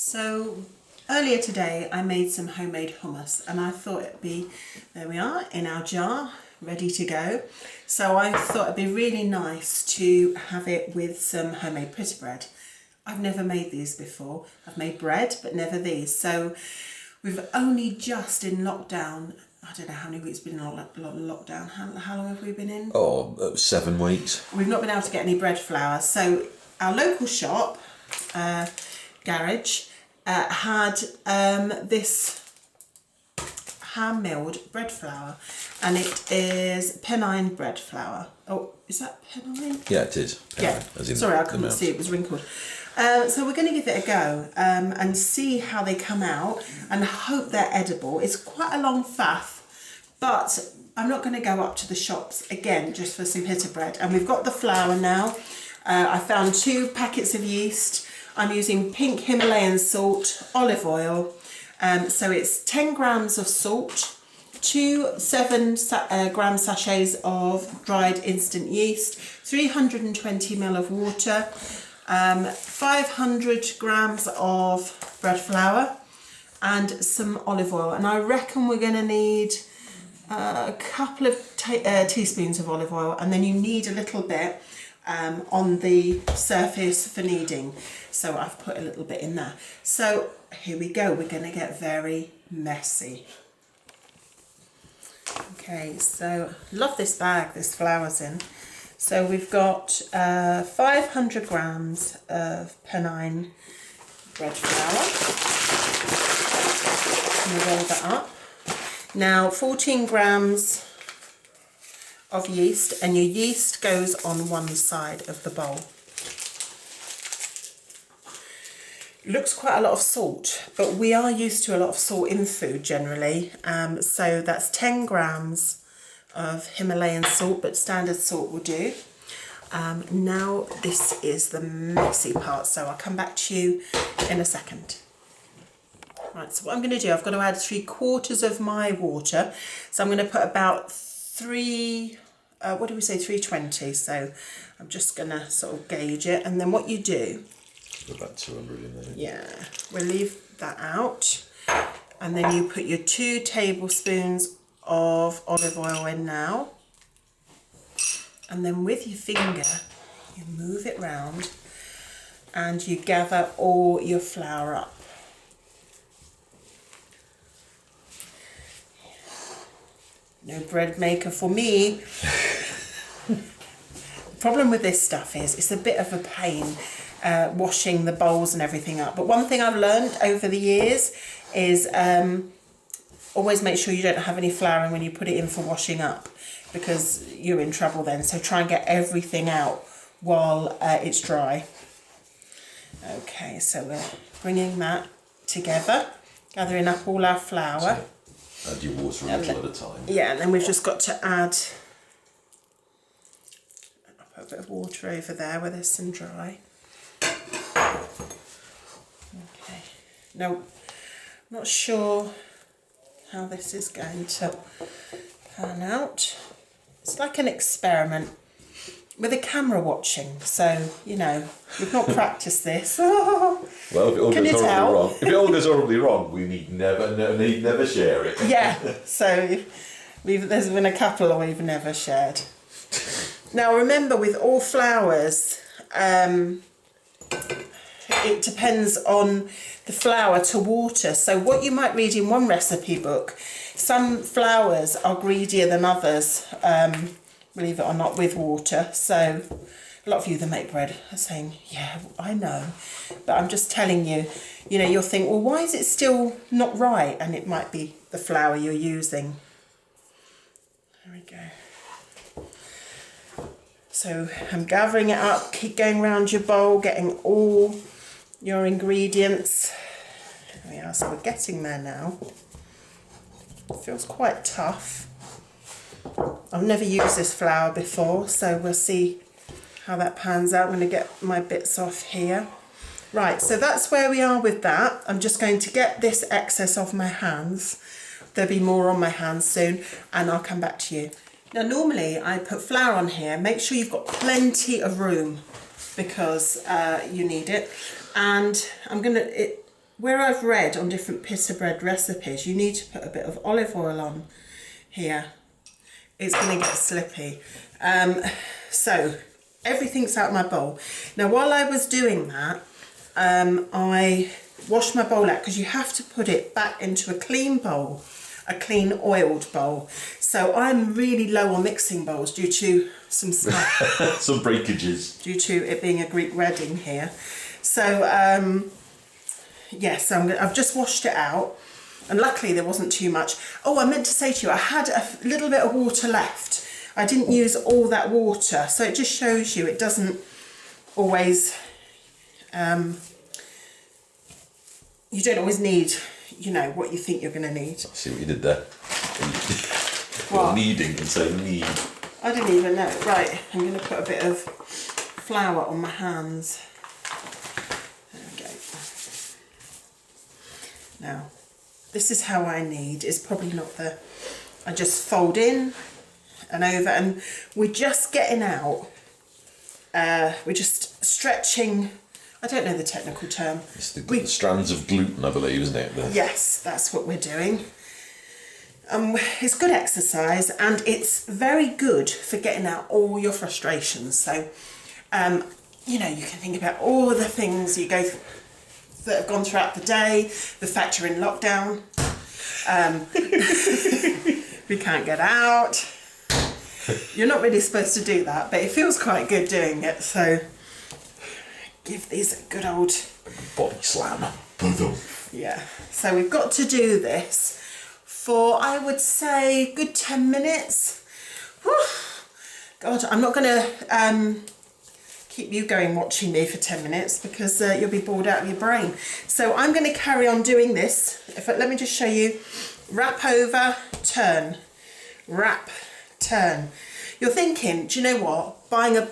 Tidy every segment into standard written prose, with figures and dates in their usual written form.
So earlier today I made some homemade hummus and I thought it'd be, there we are, in our jar, ready to go. So I thought it'd be really nice to have it with some homemade pita bread. I've never made these before. I've made bread, but never these. So we've only just in lockdown, I don't know how many weeks been in lockdown. How long have we been in? 7 weeks. We've not been able to get any bread flour. So our local shop, garage, had this hand-milled bread flour, and it is Pennine bread flour. Oh, is that Pennine? Yeah, it is. Yeah, sorry, I couldn't see, it was wrinkled. So we're going to give it a go and see how they come out and hope they're edible. It's quite a long faff, but I'm not going to go up to the shops again just for some pita bread. And we've got the flour now. I found 2 packets of yeast. I'm using pink Himalayan salt, olive oil. So it's 10 grams of salt, 2 7-gram sachets of dried instant yeast, 320 ml of water, 500 grams of bread flour and some olive oil. And I reckon we're going to need a couple of teaspoons of olive oil, and then you need a little bit on the surface for kneading. So I've put a little bit in there. So here we go, we're going to get very messy. Okay, so love this bag this flour's in. So we've got 500 grams of Pennine bread flour. I'm going to roll that up. Now 14 grams of yeast, and your yeast goes on one side of the bowl. Looks quite a lot of salt, but we are used to a lot of salt in food generally. So that's 10 grams of Himalayan salt, but standard salt will do. Now this is the messy part, so I'll come back to you in a second. Right, so what I'm going to do, I've got to add 3/4 of my water. So I'm going to put about 320. So I'm just going to sort of gauge it, and then what you do, About 200 in there. yeah, we'll leave that out, and then you put your 2 tablespoons of olive oil in now, and then with your finger you move it round and you gather all your flour up. No bread maker for me. The problem with this stuff is it's a bit of a pain washing the bowls and everything up. But one thing I've learned over the years is always make sure you don't have any flour in when you put it in for washing up, because you're in trouble then. So try and get everything out while it's dry. Okay, so we're bringing that together, gathering up all our flour. Add your water a little at a time. Yeah, and then we've just got to add, I'll put a bit of water over there where there's some dry. Okay, now I'm not sure how this is going to pan out. It's like an experiment with a camera watching, so you know we've not practiced this. Well, if it all Can goes you horribly tell? wrong, if it all goes horribly wrong, we need never share it. Yeah, so there's been a couple we've never shared. Now remember, with all flours, it depends on the flour to water. So what you might read in one recipe book, some flours are greedier than others, believe it or not, with water. So a lot of you that make bread are saying, yeah, I know. But I'm just telling you, you know, you'll think, well, why is it still not right? And it might be the flour you're using. There we go. So I'm gathering it up, keep going around your bowl, getting all your ingredients. There we are, so we're getting there now. It feels quite tough. I've never used this flour before, so we'll see how that pans out. I'm going to get my bits off here. Right, so that's where we are with that. I'm just going to get this excess off my hands. There'll be more on my hands soon, and I'll come back to you. Now normally I put flour on here. Make sure you've got plenty of room because you need it. And I'm going to, where I've read on different pita bread recipes, you need to put a bit of olive oil on here. It's going to get slippy. So everything's out of my bowl. Now, while I was doing that, I washed my bowl out, because you have to put it back into a clean bowl, a clean oiled bowl. So I'm really low on mixing bowls due to some stuff. Some breakages. Due to it being a Greek wedding here. So, yes, I've just washed it out. And luckily there wasn't too much. Oh, I meant to say to you, I had a little bit of water left. I didn't use all that water. So it just shows you it doesn't always... you don't always need, you know, what you think you're going to need. See what you did there? What? Kneading and saying need. I didn't even know. Right, I'm going to put a bit of flour on my hands. There we go. Now, this is how I knead. It's probably not the... I just fold in and over, and we're just getting out. We're just stretching... I don't know the technical term. It's the strands of gluten, I believe, isn't it? Yes, that's what we're doing. It's good exercise, and it's very good for getting out all your frustrations. So, you know, you can think about all the things you go that have gone throughout the day, the fact you're in lockdown, we can't get out. You're not really supposed to do that, but it feels quite good doing it, so... Give these a good old body slam. Yeah, so we've got to do this for, I would say, good 10 minutes. Whew. God, I'm not going to keep you going watching me for 10 minutes, because you'll be bored out of your brain. So I'm going to carry on doing this. Let me just show you. Wrap over, turn, wrap, turn. You're thinking, do you know what? Buying a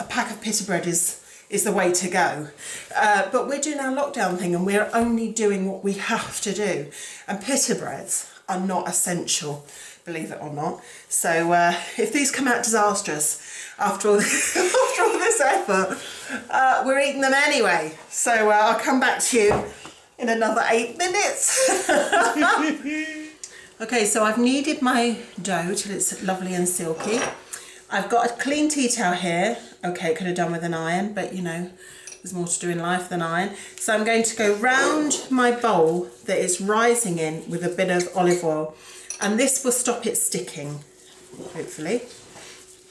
pack of pita bread is the way to go. But we're doing our lockdown thing, and we're only doing what we have to do. And pita breads are not essential, believe it or not. So if these come out disastrous after all this, after all this effort, we're eating them anyway. So I'll come back to you in another 8 minutes. Okay, so I've kneaded my dough till it's lovely and silky. I've got a clean tea towel here. Okay, it could have done with an iron, but you know, there's more to do in life than iron. So I'm going to go round my bowl that is rising in with a bit of olive oil, and this will stop it sticking, hopefully.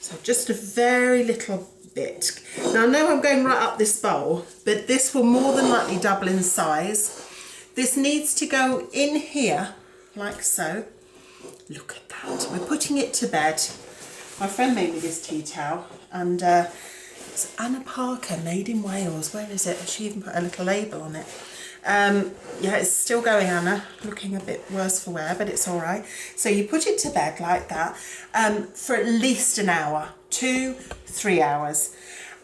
So just a very little bit. Now I know I'm going right up this bowl, but this will more than likely double in size. This needs to go in here, like so. Look at that. We're putting it to bed. My friend made me this tea towel, and it's Anna Parker, made in Wales. Where is it? She even put a little label on it. Yeah, it's still going, Anna. Looking a bit worse for wear, but it's all right. So you put it to bed like that for at least an hour, 2-3 hours,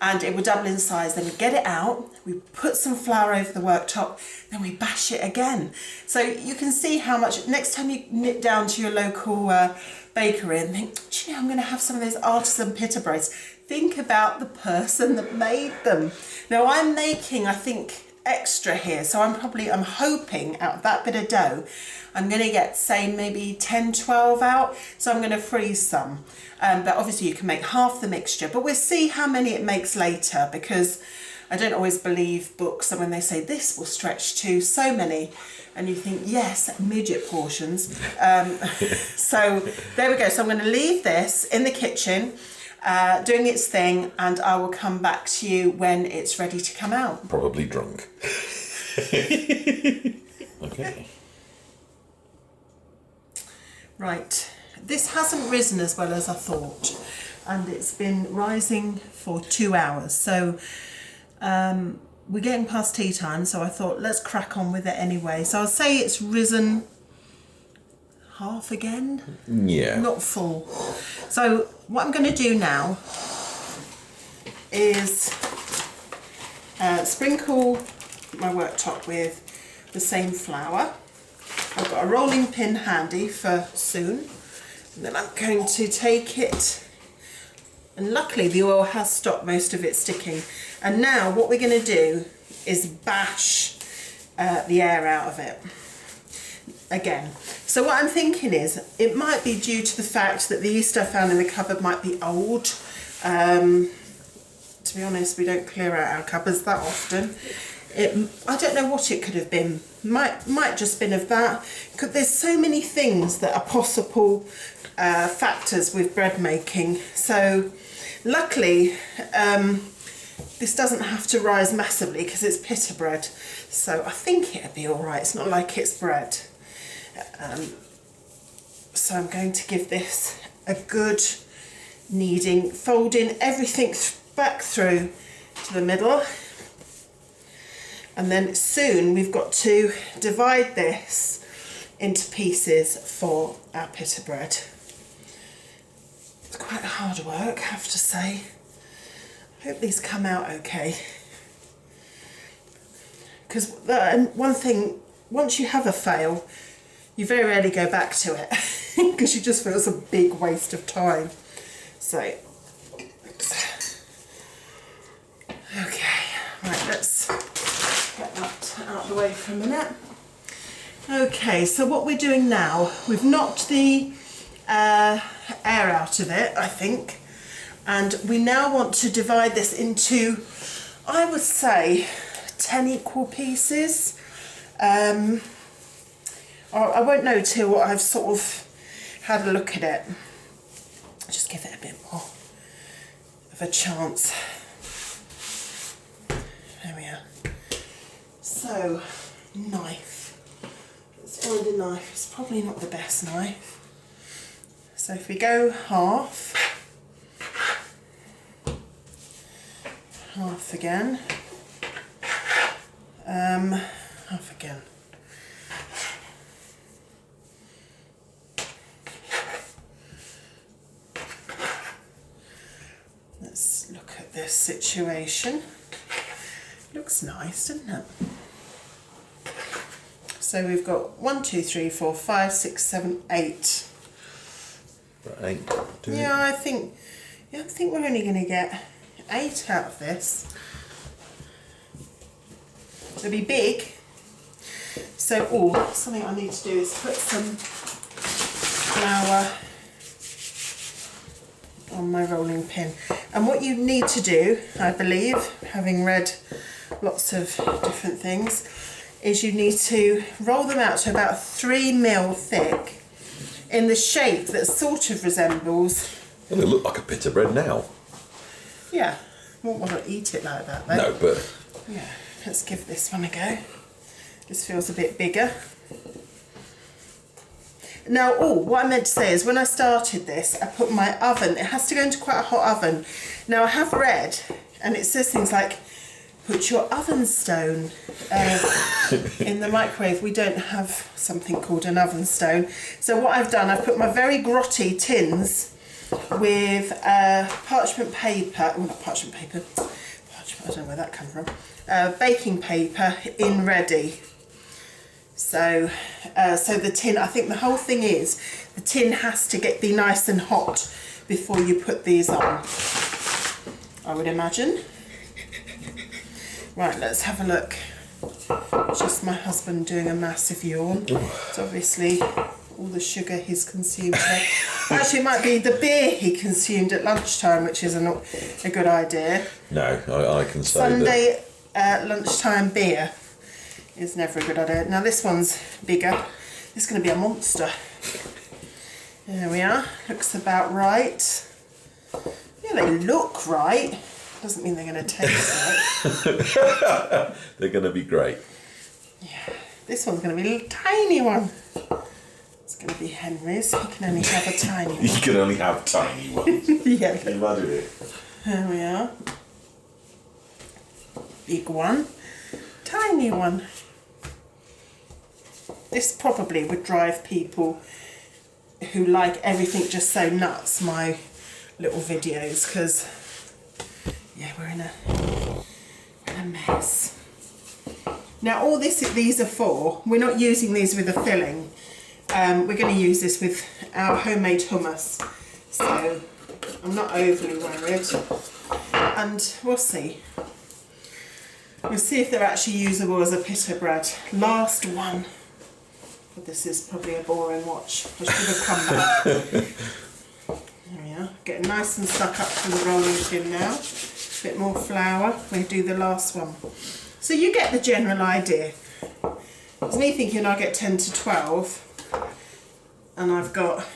and it will double in size. Then we get it out, we put some flour over the worktop, then we bash it again. So you can see how much, next time you nip down to your local bakery and think, do you know, I'm going to have some of those artisan pita breads. Think about the person that made them. Now I'm making, I think, extra here, so I'm hoping out of that bit of dough I'm going to get, say, maybe 10-12 out, so I'm going to freeze some, but obviously you can make half the mixture, but we'll see how many it makes later, because I don't always believe books, and when they say this will stretch to so many, and you think, yes, midget portions. So there we go. So I'm going to leave this in the kitchen doing its thing, and I will come back to you when it's ready to come out. Probably drunk. Okay. Right, this hasn't risen as well as I thought, and it's been rising for 2 hours. So we're getting past tea time, so I thought let's crack on with it anyway. So I'll say it's risen half again. Yeah. Not full. So what I'm going to do now is sprinkle my worktop with the same flour. I've got a rolling pin handy for soon. And then I'm going to take it, and luckily the oil has stopped most of it sticking. And now what we're going to do is bash the air out of it again. So what I'm thinking is it might be due to the fact that the yeast I found in the cupboard might be old. To be honest, we don't clear out our cupboards that often. I don't know what it could have been. Might just been of that. There's so many things that are possible factors with bread making. So luckily this doesn't have to rise massively because it's pita bread. So I think it'll be all right. It's not like it's bread. So I'm going to give this a good kneading, folding everything back through to the middle. And then soon we've got to divide this into pieces for our pita bread. It's quite hard work, I have to say. I hope these come out okay. Because one thing, once you have a fail, you very rarely go back to it because you just feel it's a big waste of time. So, okay, right, let's get that out of the way for a minute. Okay, so what we're doing now, we've knocked the air out of it, I think, and we now want to divide this into, I would say, 10 equal pieces. I won't know till I've sort of had a look at it. Just give it a bit more of a chance. There we are. So, knife. Let's find a knife. It's probably not the best knife. So if we go half again, half again. Let's look at this situation. Looks nice, doesn't it? So we've got 1, 2, 3, 4, 5, 6, 7, 8. 8. Yeah, I think we're only going to get 8 out of this. It'll be big. So, something I need to do is put some flour on my rolling pin. And what you need to do, I believe, having read lots of different things, is you need to roll them out to about 3 mil thick in the shape that sort of resembles... Well, they look like a pita bread now. Yeah, won't want to eat it like that though. No, but... Yeah, let's give this one a go. This feels a bit bigger. Now, what I meant to say is when I started this, I put my oven, it has to go into quite a hot oven. Now I have read, and it says things like, put your oven stone in the microwave. We don't have something called an oven stone. So what I've done, I've put my very grotty tins with parchment paper, well not parchment paper, I don't know where that comes from, baking paper in ready. So the tin, I think the whole thing is, the tin has to be nice and hot before you put these on, I would imagine. Right, let's have a look. Just my husband doing a massive yawn. It's obviously all the sugar he's consumed today. Actually, it might be the beer he consumed at lunchtime, which is not a good idea. No, I can say Sunday lunchtime beer is never a good idea. Now this one's bigger. It's going to be a monster. There we are. Looks about right. Yeah, they look right. Doesn't mean they're going to taste right. They're going to be great. Yeah, this one's going to be a little tiny one. It's going to be Henry's. He can only have a tiny one. You can only have tiny ones. Yeah. Can you imagine it? There we are. Big one. Tiny one. This probably would drive people who like everything just so nuts, my little videos, because yeah, we're in a mess. Now all these are for, we're not using these with a filling. We're going to use this with our homemade hummus. So I'm not overly worried. And we'll see. We'll see if they're actually usable as a pita bread. Last one. But this is probably a boring watch. I should have come back. There we are. Getting nice and stuck up to the rolling pin now. A bit more flour. We do the last one. So you get the general idea. It's me thinking I'll get 10 to 12. And I've got...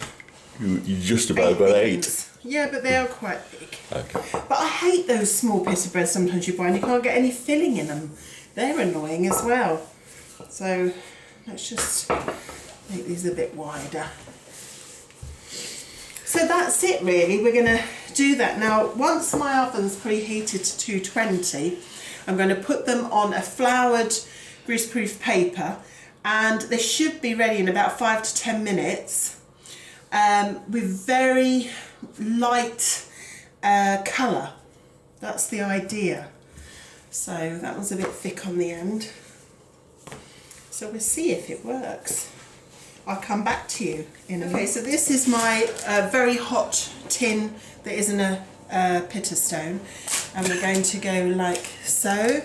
You just about got 8. Yeah, but they are quite big. Okay. But I hate those small pita breads sometimes you buy and you can't get any filling in them. They're annoying as well. So let's just make these a bit wider. So that's it really. We're going to do that. Now, once my oven's preheated to 220, I'm going to put them on a floured greaseproof paper and they should be ready in about 5 to 10 minutes with very light colour. That's the idea. So that was a bit thick on the end. So we'll see if it works. I'll come back to you in a minute. Okay, so this is my very hot tin that isn't a pitta stone. And we're going to go like so.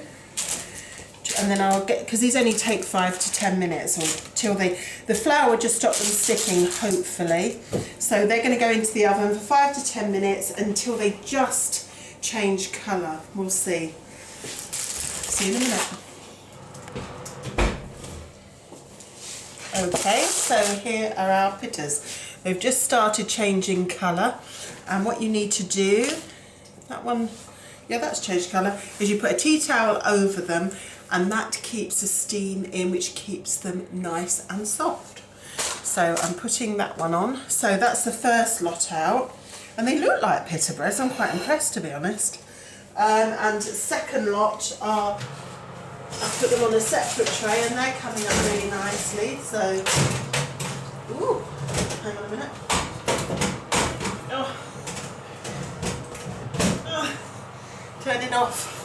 And then I'll get, because these only take 5 to 10 minutes or till the flour just stop them sticking, hopefully. So they're going to go into the oven for 5 to 10 minutes until they just change colour. We'll see. See you in a minute. Okay, so here are our pittas. They've just started changing colour. And what you need to do, that one, yeah, that's changed colour, is you put a tea towel over them and that keeps the steam in, which keeps them nice and soft. So I'm putting that one on. So that's the first lot out. And they look like pitta breads. I'm quite impressed, to be honest. And second lot are, I put them on a separate tray and they're coming up really nicely. So, ooh, hang on a minute. Turn it off.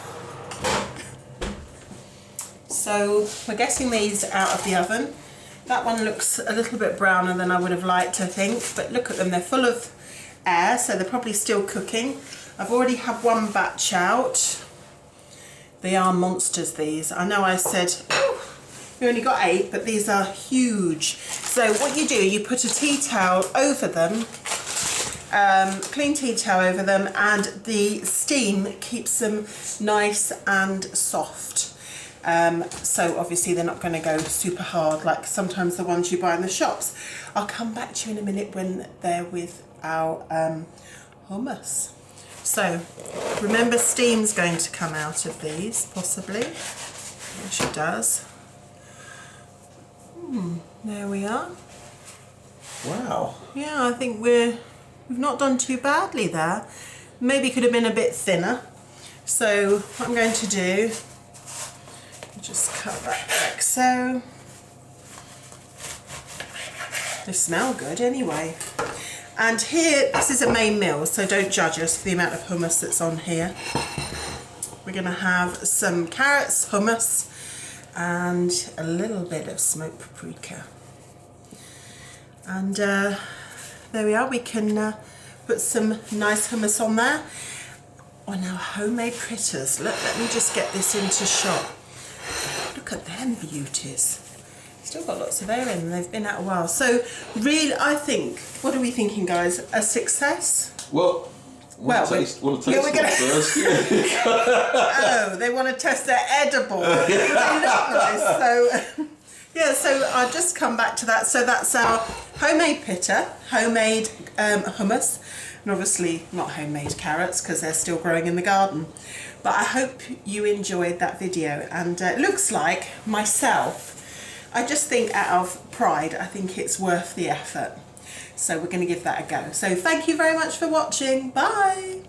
So we're getting these out of the oven. That one looks a little bit browner than I would have liked, I think, but look at them, they're full of air, so they're probably still cooking. I've already had one batch out. They are monsters, these. I know I said, oh, we only got 8, but these are huge. So what you do, you put a tea towel over them, clean tea towel over them, and the steam keeps them nice and soft. So obviously they're not going to go super hard like sometimes the ones you buy in the shops. I'll come back to you in a minute when they're with our hummus. So remember, steam's going to come out of these, possibly. Yes, it does. There we are. Wow. Yeah, I think we've not done too badly there. Maybe could have been a bit thinner. So what I'm going to do, just cut that back so. They smell good anyway. And here, this is a main meal, so don't judge us for the amount of hummus that's on here. We're going to have some carrots, hummus, and a little bit of smoked paprika. And there we are, we can put some nice hummus on there. On our homemade critters. Look, let me just get this into shot. Look at them beauties. Still got lots of air in them, they've been out a while. So really, I think, what are we thinking, guys? A success? Well, we'll taste we're gonna... first. Oh, they want to test they're edible. They look nice. So, yeah, so I'll just come back to that. So that's our homemade pitta, homemade hummus, and obviously not homemade carrots because they're still growing in the garden. But I hope you enjoyed that video, and it looks like myself, I just think out of pride, I think it's worth the effort. So we're going to give that a go. So thank you very much for watching. Bye.